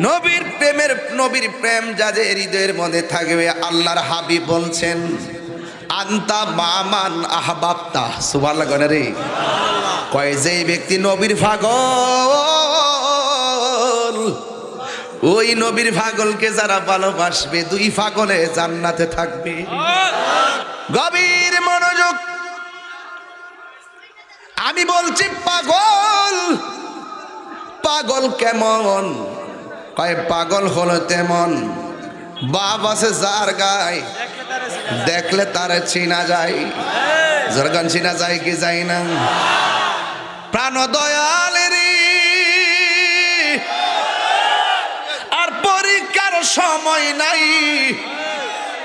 নবীর প্রেম যাদের হৃদয়ের মধ্যে থাকবে, আল্লাহর হাবিব বলছেন আনতা মামান আহবাবতা। সুবহানাল্লাহ গনে রে। কয় যে ব্যক্তি নবীর পাগল, ওই নবীর পাগলকে যারা ভালোবাসবে, দুই পাগলে জান্নাতে থাকবে। গভীর মনোযোগ, আমি বলছি পাগল। পাগল কেমন? কয় পাগল হলো তেমন, বাপ আছে যার গায়, দেখলে তারে চিনা যায়। জরগান চিনা যায় কি যায় না? প্রাণ দয়ালেরি আর পরীক্ষার সময় নাই,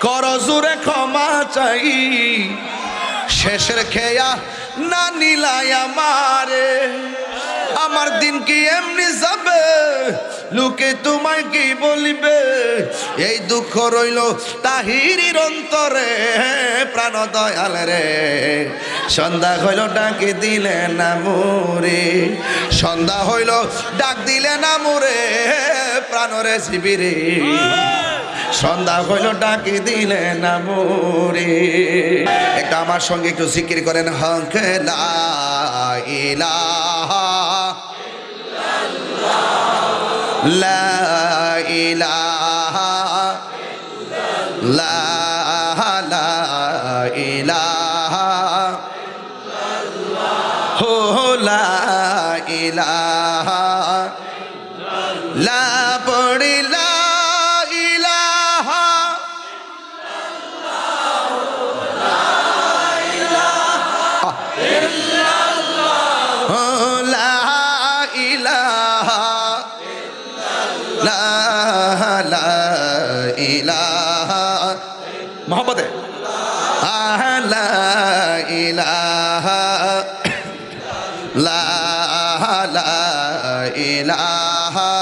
কর জোরে ক্ষমা চাই। শেষের খেয়া না নিলাই আমারে, আমার দিন কি এমনি যাবে, লোকে তোমায় কি বলিবে। এই দুঃখ রইল তাহিরির অন্তরে, প্রাণ দয়াল রে। সন্ধ্যা হইল ডাকে দিলে না মোরে, সন্ধ্যা হইল ডাক দিলে না মোরে, প্রাণরে শিবিরে। সন্ধ্যা হইল ডাকে দিলে না মোরে। একটা আমার সঙ্গে একটু জিকির করেন, হক লা ইলাহা লা ইলাহা লা ইলাহা হো লা ইলাহা লা পড়ি লা ইলাহা হো লা ইলাহা লা ইলাহা মোহাম্মদে লা ইলাহা লা ইলাহা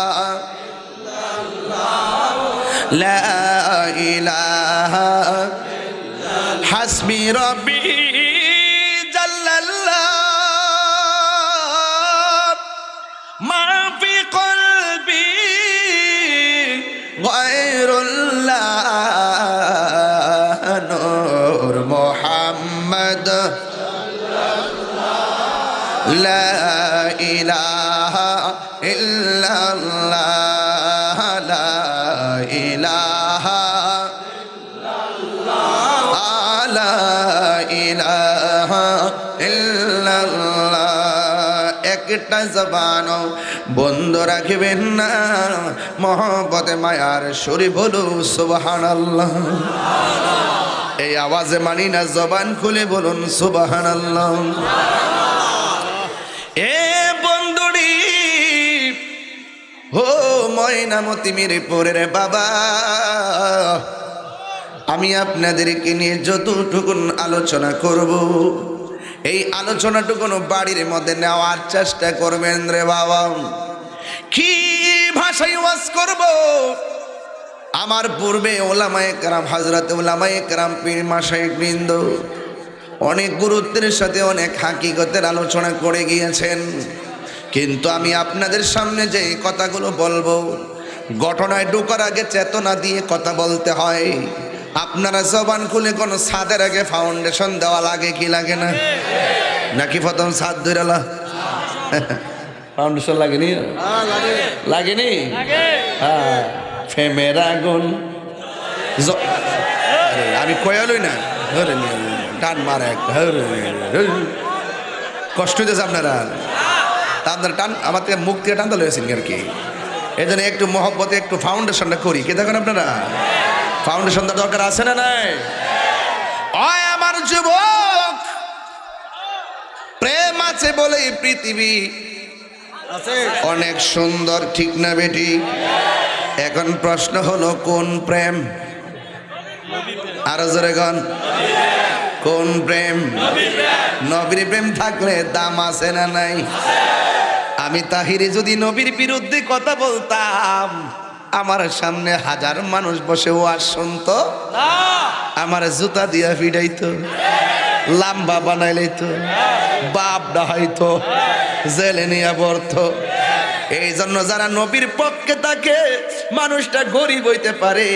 লা ইলাহা হাসবি রব্বি জাল্লাল্লাহ মা ফি কলবি গায়রুল্লাহ নূর মুহাম্মদ লা ইলাহা ইল্লাল্লাহ লা ইলাহা লা ইলাহা ইল্লাল্লাহ। একটা জবানও বন্ধ রাখবেন না, মহব্বতে মায়ার সুরে বলো সুবহানাল্লাহ। এই আওয়াজে মানি না, জবান খুলে বলুন সুবহানাল্লাহ। এ বন্ধুরি হো ময়নামতি মিরপুরের বাবা, আমি আপনাদেরকে নিয়ে যতটুকুন আলোচনা করব, এই আলোচনাটুকুন বাড়ির মধ্যে নেওয়ার চেষ্টা করবেন রে বাবা। কি ভাষায় ওয়াজ করব? আমার পূর্বে ওলামায়ে কেরাম, হযরত ওলামায়ে কেরাম, পীর মাশায়েখ বৃন্দ অনেক গুরুত্বের সাথে অনেক হাকিকতের আলোচনা করে গিয়েছেন, কিন্তু আমি আপনাদের সামনে যে কথাগুলো বলবো, ঘটনায় ঢোকার আগে চেতনা দিয়ে কথা বলতে হয়। আপনারা জবান খুলে কোন ছাদের আগে ফাউন্ডেশন দেওয়া লাগে কি লাগে না? নাকি প্রথম ছাদ ধরালা ফাউন্ডেশন লাগেনি? লাগেনি? হ্যাঁ, ফেমের আগুন আমি কয়ালই না, টান মারে একটা কষ্ট হইতেছে আপনারা। আপনার টান আমার থেকে মুখ থেকে টানতে লয়েছেন আর কি। এই জন্য একটু মহব্বতে একটু ফাউন্ডেশনটা করি। কে দেখেন আপনারা? ফাউন্ডেশনটা দরকার আছে না নাই? ওই আমার যুবক, প্রেম আছে বলেই পৃথিবী অনেক সুন্দর, ঠিক না বেটি? এখন প্রশ্ন হলো কোন প্রেম? আরো জোরে গান, কোন প্রেম? নবীর প্রেম থাকলে দাম আছে না নাই? আমি তাহিরি যদি নবীর বিরুদ্ধে কথা বলতাম, আমার সামনে হাজার মানুষ বসে ওয়াজ শুনতো, আমার জুতা দিয়া ফিডাইতো, লাম্বা বানাইলেতো, বাপ ডাহাইতো, জেলে নিয়ে পড়তো। এই জন্য যারা নবীর পক্ষে থাকে মানুষটা গরিব হইতে পারে,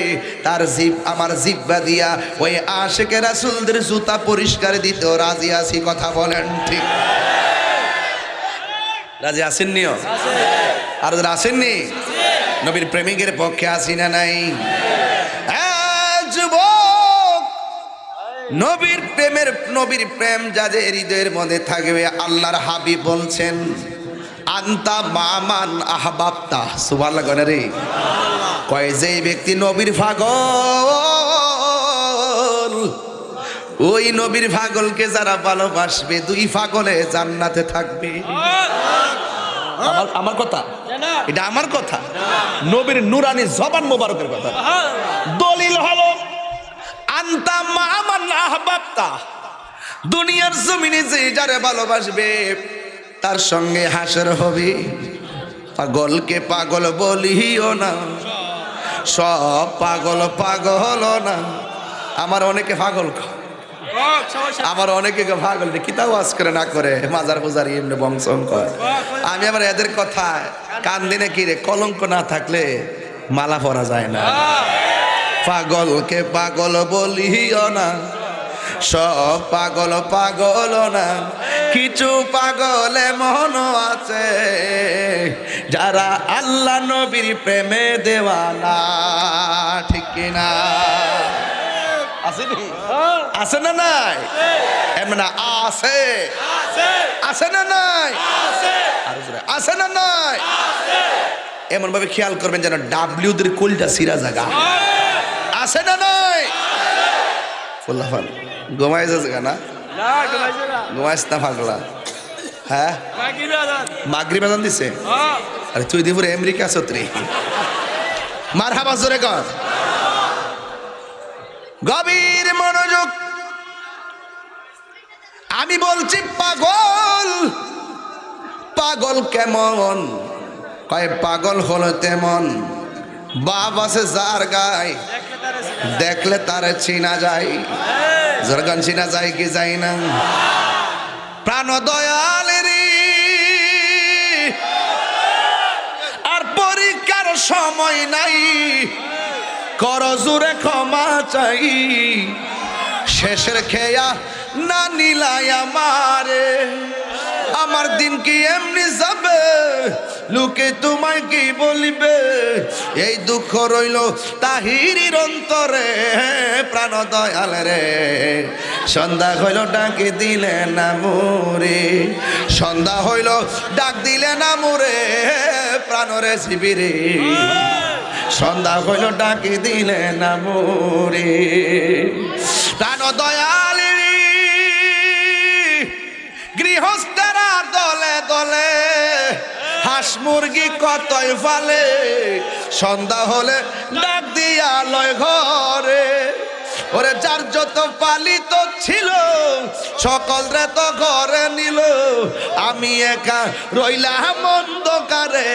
তার জিভ আমার জিহ্বা দিয়া ওই আশিকে রাসূলদের জুতা পরিষ্কার দিতেও রাজি আছি। কথা বলেন ঠিক রাজি আসেননিও? আর যারা আসেননি নবীর প্রেমিকের পক্ষে আসি না নাই? যুবক, নবীর প্রেম যাদের হৃদয়ের মধ্যে থাকবে, আল্লাহর হাবিব বলছেন আন্তা মামান আহবাবতা। সুবহানাল্লাহ গনে রে। কয় যে ব্যক্তি নবীর পাগল, ওই নবীর পাগলকে যারা ভালোবাসবে, দুই পাগলে জান্নাতে থাকবে। আমার কথা এটা, আমার কথা, নবীর নুরানি জবান মোবারকের কথা। দলিল হলো আন্তা মামান আহবাবতা, দুনিয়ার জমিনে যে যারে ভালোবাসবে তার সঙ্গে হাসর হবে। পাগলকে পাগল বলিও না, সব পাগল পাগল না। আমার অনেকে পাগল, আমার অনেকে পাগল কিতাব ওয়াজ করে না করে মাজার পূজার এমনি বংশন করে। আমি আবার এদের কথায় কান দিনে কি রে, কলঙ্ক না থাকলে মালা পরা যায় না। পাগলকে পাগল বলিও না, সব পাগল পাগল না। কিছু পাগল এমন আছে যারা আল্লাহ নবীর প্রেমে দেওয়ানা। ঠিক কিনা? আসেনি? আছে না নাই? এমন আছে, আছে না নাই? আছে না নাই? এমন ভাবে খেয়াল করবেন যেন ডাব্লিউদের কোলটা সিরা জায়গা। আছে না নাই? ফুল্লাফান ঘুমাই যাচ্ছে না? ঘুমাইস না পাগলা? হ্যাঁ, মাগরিব আজান দিছে। আরে তুই দিপুরে আমেরিকা সত্রি মারহাবা জোরে কর। গভীর মনোযোগ। আমি বলছি পাগল, পাগল কেমন? কয় পাগল হলো তেমন, বাপ আছে যার গায়, দেখলে তার চিনা যায়। জরগান চিনা যায় কি যায় না? প্রাণ দয়ালেরি আর পরীক্ষার সময় নাই, কর জোরে ক্ষমা চাই। শেষের খেয়া না নিলাই আমারে, আমার দিন কি এমনি যাবে, লোকে তোমায় কি বলিবে। এই দুঃখ রইল তাহিরির অন্তরে, প্রাণ দয়াল রে। সন্ধ্যা হইল ডাকে দিলে না মোরে, সন্ধ্যা হইল ডাক দিলে না মোরে, প্রাণরে শিবিরে। সন্ধ্যা হইল ডাকে দিলে না মোরে, প্রাণ দয়াল গৃহস্থেরা দলে দলে হাঁস মুরগি কতই ফালে। সন্ধ্যা হলে ডাক দিয়া লয় ঘরে, ওরে যার যত পালিত ছিল সকল রে তো ঘরে নিল। আমি একা রইলাম অন্ধকারে,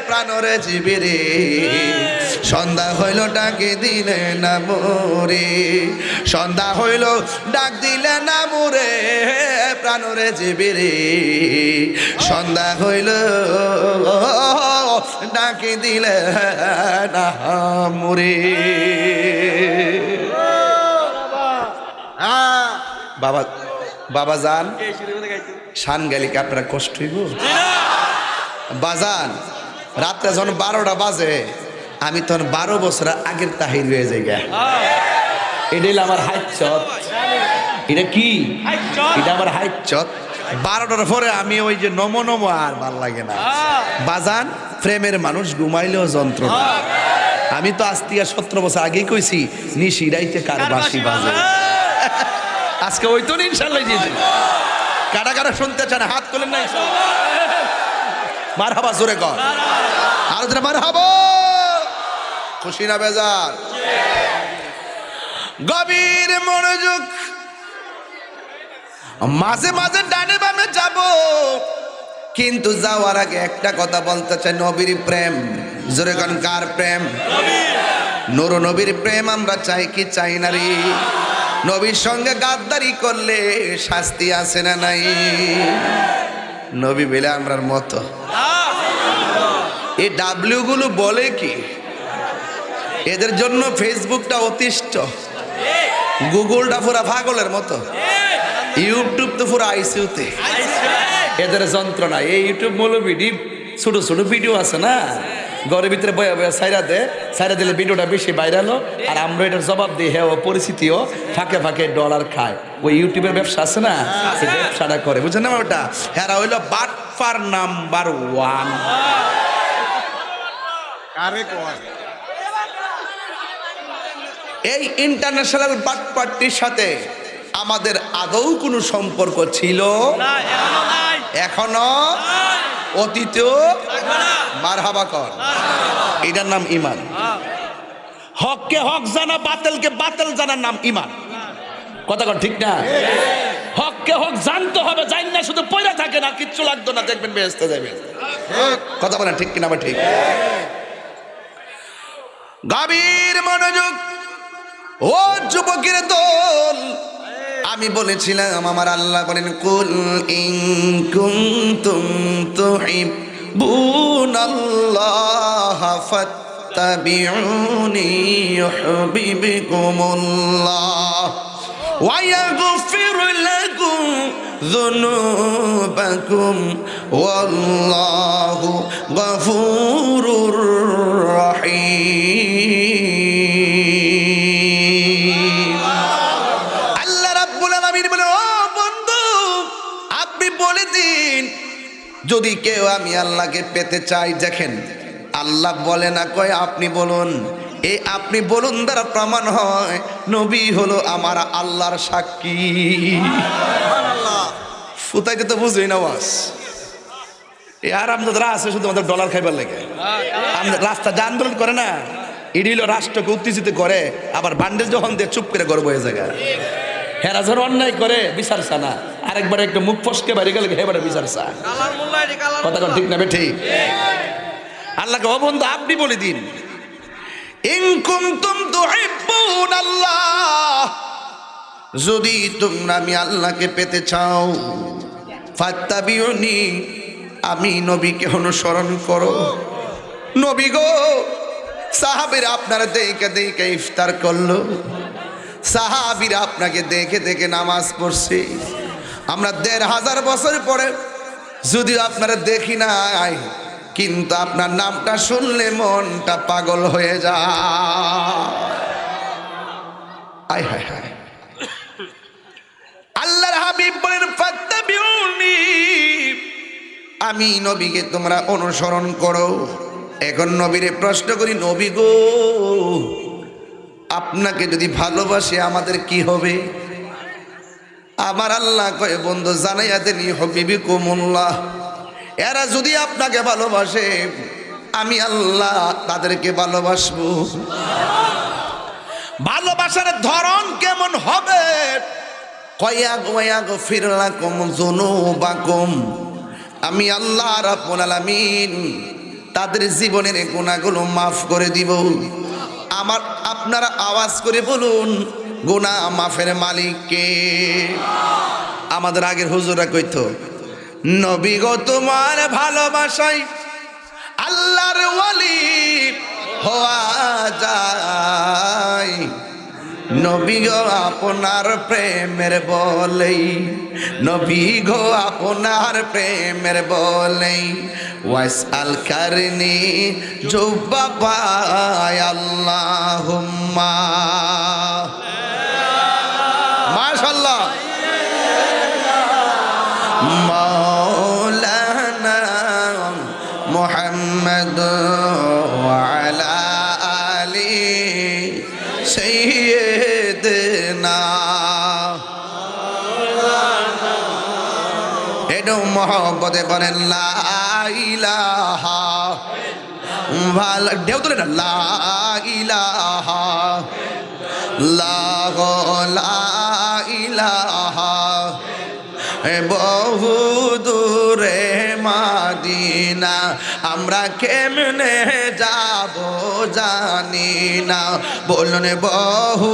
প্রাণরে জীবিরে। সন্ধ্যা হইল ডাকে দিলে না মোরে, সন্ধ্যা হইল ডাক দিলে না মোরে, প্রাণরে জীবিরে। সন্ধ্যা হইল ডাকে দিলে না মোরে। বাবা বাবা যান শান গেলে কি আপনারা কষ্ট হইব? বাজান রাত্রে যখন 12টা বাজে, আমি তখন 12 বছর আগের তাহির হয়ে যাই গা। এটা আমার হাইচত। এটা কি? এটা আমার হাইচত। 12টার পরে আমি ওই যে নমো নমো আর ভাল লাগে না। বাজান প্রেমের মানুষ ঘুমাইলেও যন্ত্রণা। আমি তো আজ থেকে 17 বছর আগেই কইছি নিশি রাইতে কার বাঁশি বাজে। আজকে ওই তো ইনশাআল্লাহ জিতবে। কারা কারা শুনতে চান হাত তোলেন না? মারহাবা জোরে কর, আর জোরে মারহাবা। খুশি না বেজার? গভীর মনোযোগ। মাঝে মাঝে ডানে বামে যাব, কিন্তু যাওয়ার আগে একটা কথা বলতে চাই। নবীর প্রেম, জোরে গান কার প্রেম? নূর নবীর প্রেম আমরা চাই কি চাই না রে? নবীর সঙ্গে গাদ্দারি করলে শাস্তি আছে না নাই? নবী বলে আমরার মতো এই ডাব্লিউ গুলো বলে কি? এদের জন্য ফেসবুকটা অতিষ্ঠ, গুগলটা পুরা পাগলের মতো, ইউটিউব তো পুরো আইসিউতে। এদের যন্ত্রণা। এই ইউটিউব মৌলবি ছোট ছোট ভিডিও আছে না, ঘরের ভিতরে বয়া বয়া সাইরা দিলে ভিডিওটা বেশি ভাইরাল, আর আমরা এটার জবাব দিই। হ্যাঁ, ও পরিস্থিতিও ফাঁকে ফাঁকে ডলার খায়। ওই ইউটিউবের ব্যবসা আছে না, সেই ব্যবসাটা করে, বুঝছেন না? ওটা হ্যাঁ হইলো বাটপার নাম্বার 1। এই ইন্টারন্যাশনাল বাটপারটির সাথে আমাদের আদৌ কোনো সম্পর্ক ছিল না, এখনো অতীতেও। মারহাবা কর। এটার নাম ঈমান। হককে হক জানা, বাতিলকে বাতিল জানার নাম ঈমান। কথা কর ঠিক না? হককে হক জানতে হবে, জান না শুধু পয়রা থাকে না, কিচ্ছু লাগতো না, দেখবেন বেহেশতে যাবেন। কথা বলেন ঠিক কিনা? ঠিক। গভীর মনোযোগ ও যুবকের দল। আমি বলেছিলাম আমার আল্লাহ বলেন, কুল ইন কুনতুম তুহিব্বুনাল্লাহ ফাত্তাবিউনি ইউহিব্বুকুমুল্লাহ ওয়া ইয়াগফির লাকুম যুনুবাকুম ওয়াল্লাহু গফুরুর রহিম। আল্লাহ রাব্বুল আলামিন বলে, ও বন্ধু আপনি বলে দিন, যদি কেউ আমি আল্লাহকে পেতে চাই। দেখেন, আল্লাহ বলে না, কয় আপনি বলুন। এই আপনি বলুন দ্বারা প্রমাণ হয় নবী হলো আমার আল্লাহর সাক্ষী। ফুতাইতে তো বুঝই না ওয়াজ। এই আরামদাদরা আছে শুধু আমাদের ডলার খাইবার লাগে। রাস্তা যে আন্দোলন করে না, এটি হলো রাষ্ট্রকে উত্তেজিত করে, আবার বান্ডেজ যখন দিয়ে চুপ করে গর্ব হয়ে যায়। হেরা যখন অন্যায় করে বিচার চা না, আরেকবার একটু মুখ ফসকে বাড়ি গেলে হেবারে বিচার চা। কথা ঠিক না বেঠি? আল্লাহকে, ও বন্ধু আপনি বলে দিন, ইন কুনতুম তুহিব্বুনাল্লাহ, যদি তোমরা আমি আল্লাহকে পেতে চাও, ফাত্তাবিউনি, আমি নবীকে অনুসরণ করো। নবী গো, সাহাবীরা আপনারা দেখে দেখে ইফতার করলো, সাহাবীরা আপনাকে দেখে দেখে নামাজ পড়ছে। আমরা ১৫০০ বছর পরে যদিও আপনারা দেখি নাই, কিন্তু আপনার নামটা শুনলে মনটা পাগল হয়ে যায়। আয় হায় হায়। আল্লাহর হাবিব বলেন, ফাত্তাবিউনি, আমি নবীকে তোমরা অনুসরণ করো। এখন নবীরে প্রশ্ন করি, নবী গো, আপনাকে যদি ভালোবাসে আমাদের কি হবে? আমার আল্লাহ কয়, বন্ধু জানাইয়া দেন ইউহিব্বুকুমুল্লাহ, এরা যদি আপনাকে ভালোবাসে আমি আল্লাহ তাদেরকে ভালোবাসবো। ভালোবাসার ধরন কেমন হবে? ওয়ায়াগফির লাকুম যুনুবাকুম, আমি আল্লাহ রাব্বুল আলামিন তাদের জীবনের গুনাহগুলো মাফ করে দিব। আমার আপনারা আওয়াজ করে বলুন, গুনাহ মাফের মালিক কে? আমাদের আগের হুজুররা কইতো, নবী গো তোমার ভালোবাসায় আল্লাহর ওয়ালি হওয়া যায়। নবী গো আপনার প্রেমের বলেই, নবী গো আপনার প্রেমের বলেই, ওয়াসআল কারনি জুব্বা পায় আল্লাহুম্মা। মাশাআল্লাহ। মাওলানা মুহাম্মদ ওয়া আলা আলি সাইয়্যিদিনা। এডো মোহব্বতে বলেন লা ইলাহা, ভালো ঢেউ তুলে না, লা ইলাহা লা ইলাহা। বহু দূরে মাদিনা, আমরা কেমনে যাব জানি না। বলুন, বহু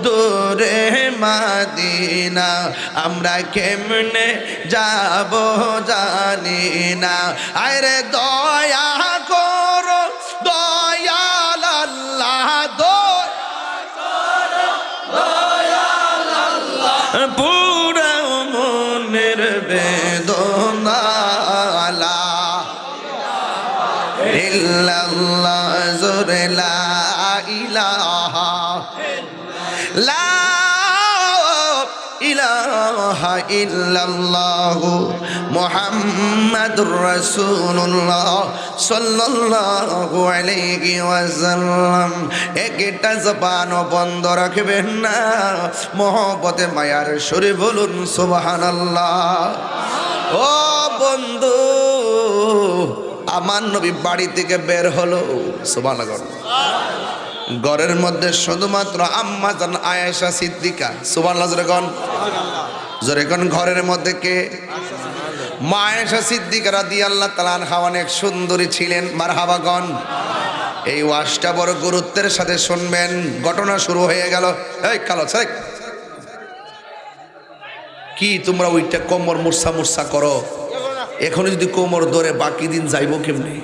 দূরে মাদিনা, আমরা কেমনে যাব জানি না। আরে দয়া কর পুরা মনের বেদনা লা ইল্লাল্লাহ জোরে লা ইলাহা লা ইলাহা ইল্লাল্লাহ মুহাম্মাদুর রাসূলুল্লাহ সাল্লাল্লাহু আলাইহি ওয়াসাল্লাম। একটা জবান বন্ধ রাখবেন না, মহব্বতে মায়ার সুরে বলুন সুবহানাল্লাহ। ও বন্ধু, আমার নবী বাড়ি থেকে বের হলো, সুবহানাল্লাহ। ঘরের মধ্যে শুধুমাত্র আম্মা জান আয়েশা সিদ্দিকা, সুবহানাল্লাহ জোরে কোন ঘরের মধ্যে কে? মা আয়েশা সিদ্দিকা রাদিয়াল্লাহু তাআলা আনহা অনেক সুন্দরী ছিলেন, মারহাবা গন। এই ওয়াজটা বড় গুরুত্বের সাথে শুনবেন। ঘটনা শুরু হয়ে গেল। এই কালো ছেলে, কি তোমরা ওইটা কোমর মুরসা মুরসা করো? এখন যদি কোমর ধরে বাকি দিন যাইবো কেমনি?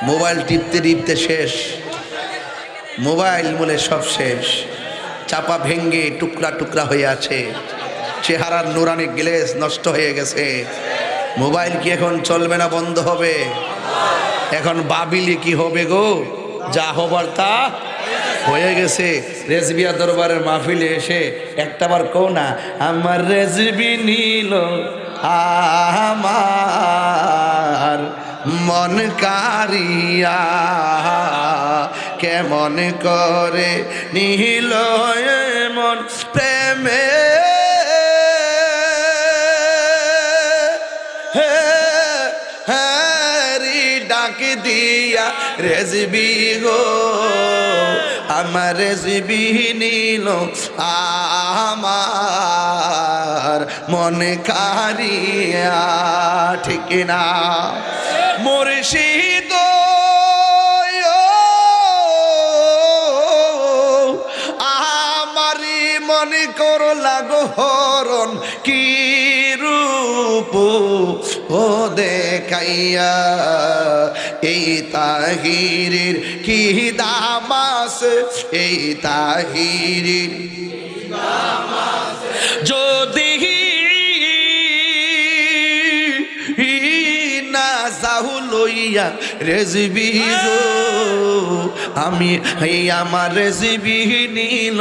মোবাইল টিপতে টিপতে শেষ, মোবাইল বলে সব শেষ, চাপা ভেঙ্গে টুকরা টুকরা হয়ে আছে, চেহারার নুরানি গ্লেজ নষ্ট হয়ে গেছে। মোবাইল কি এখন চলবে না, বন্ধ হবে? এখন বাবিলি কি হবে গো? যা হবার তা হয়ে গেছে। রেজবিয়া দরবারের মাহফিলে এসে একটাবার কও না, আমার রেজবি নীল আমার মন কারিয়া, কেমন করে নিহিল মন প্রেমে, হ্যারি ডাক দিয়া রেজবি গো, আমার রেজবি নীল আমার মন কারিয়া, ঠিক না মুর্শিদ? আমারি মনে করো লাগো হরণ, কি রূপ ও দেখাইয়া, এই তাহিরের কি দাম আছে, এই তাহিরের যদি না যাহু লইয়া রেজবি গো, আমি আমার রেজবি নিল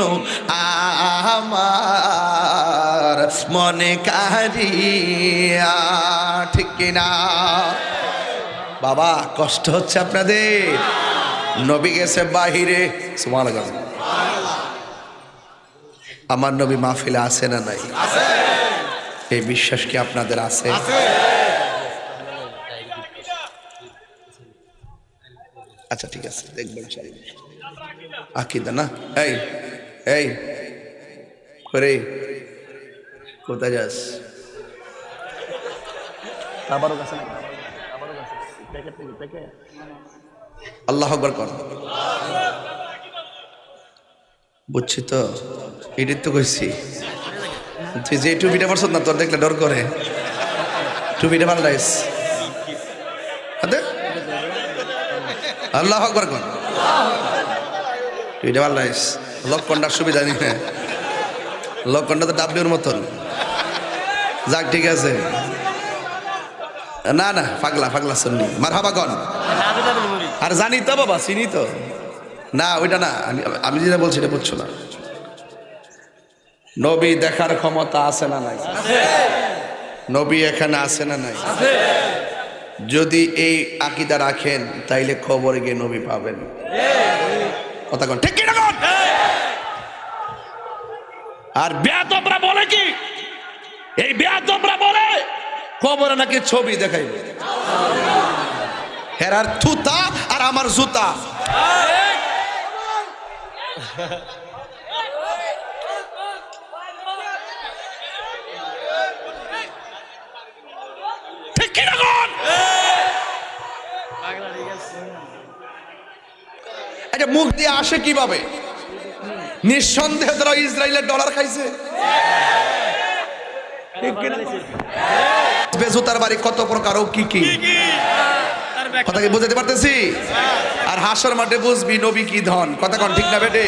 আমার মনে কারিয়া, ঠিক না বাবা? কষ্ট হচ্ছে আপনাদের? নবী গেছে বাহিরে, সুবহানাল্লাহ। আমার নবী মাহফিলে আছে না নাই? এই বিশ্বাস কি আপনাদের আছে? আচ্ছা ঠিক আছে, দেখবেন আকিদা না। এই এই করে কোথায় যাস? আল্লাহু আকবার কর। বুঝছি তো, এটাই তো কইছি। তুই যে টুপিটা পরছ না, তোর দেখলে ডর করে। টুপিটা পাল্টাইস। আল্লাহু আকবার কর। টুপিটা পাল্টাইস। লক্ষণটার সুবিধা নেই। লক্ষণটা তো ডাবলিউর মতন। যাক ঠিক আছে। না না, পাগলা পাগলা শুননি। মারহাবা কন। আর জানি তো বাবা, চিনি তো। না ওইটা না, আমি যেটা বলছি এটা বুঝছো না। নবী দেখার ক্ষমতা আছে না নাই? নবী এখানে আছে না নাই? যদি এই আকীদা রাখেন তাইলে কবরে গিয়ে নবী পাবেন। কথা কোন ঠিক কি না কোন? আর বেয়াদবরা বলে কি, এই বেয়াদবরা বলে কবরে নাকি ছবি দেখাইবে। হেরার থুতা আর আমার জুতা। ঠিক কি না কোন? এটা মুখ দিয়ে আসে কিভাবে? নিঃসন্দেহে তারা ইসরায়েলের ডলার খাইছে। বেজুতার বাড়ি কত প্রকার ও কি কি কথা কি বুঝাতে পারতেছি? আর হাসর মাঠে বুঝবি নবী কি ধন। কথা কোন ঠিক না বেটে?